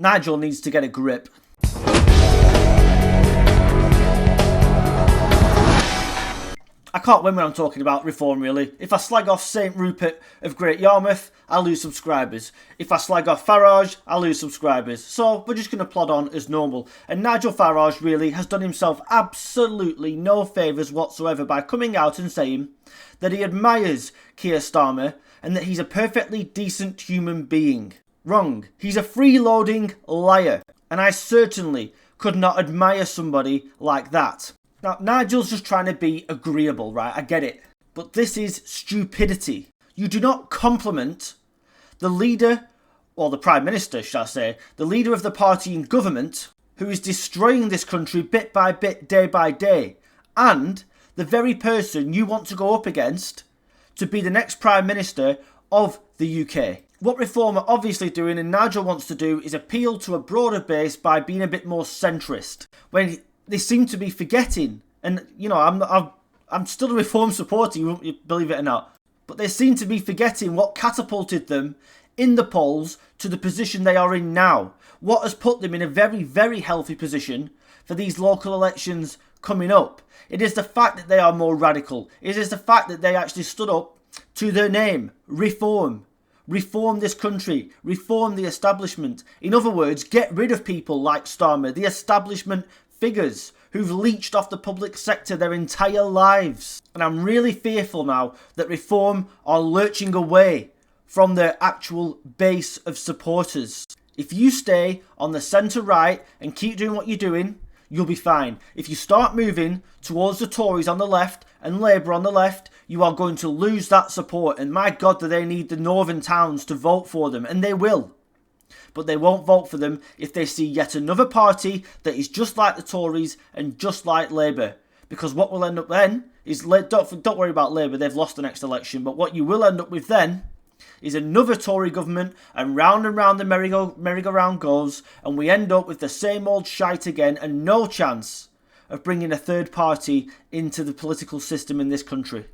Nigel needs to get a grip. I can't win when I'm talking about reform, really. If I slag off St Rupert of Great Yarmouth, I lose subscribers. If I slag off Farage, I lose subscribers. So we're just going to plod on as normal. And Nigel Farage really has done himself absolutely no favours whatsoever by coming out and saying that he admires Keir Starmer and that he's a perfectly decent human being. Wrong. He's a freeloading liar. And I certainly could not admire somebody like that. Now, Nigel's just trying to be agreeable, right? I get it. But this is stupidity. You do not compliment the leader, or the Prime Minister, shall I say, the leader of the party in government, who is destroying this country bit by bit, day by day, and the very person you want to go up against to be the next Prime Minister of the UK. What Reform are obviously doing, and Nigel wants to do, is appeal to a broader base by being a bit more centrist. When they seem to be forgetting, and you know, I'm still a Reform supporter, you believe it or not, but they seem to be forgetting what catapulted them in the polls to the position they are in now. What has put them in a very, very healthy position for these local elections coming up. It is the fact that they are more radical. It is the fact that they actually stood up to their name, Reform. Reform this country, reform the establishment. In other words, get rid of people like Starmer, the establishment figures who've leached off the public sector their entire lives. And I'm really fearful now that Reform are lurching away from their actual base of supporters. If you stay on the centre-right and keep doing what you're doing, you'll be fine. If you start moving towards the Tories on the left and Labour on the left, you are going to lose that support. And my God, do they need the northern towns to vote for them. And they will. But they won't vote for them if they see yet another party that is just like the Tories and just like Labour. Because what will end up then is, don't worry about Labour, they've lost the next election. But what you will end up with then is another Tory government, and round the merry-go-round goes, and we end up with the same old shite again and no chance of bringing a third party into the political system in this country.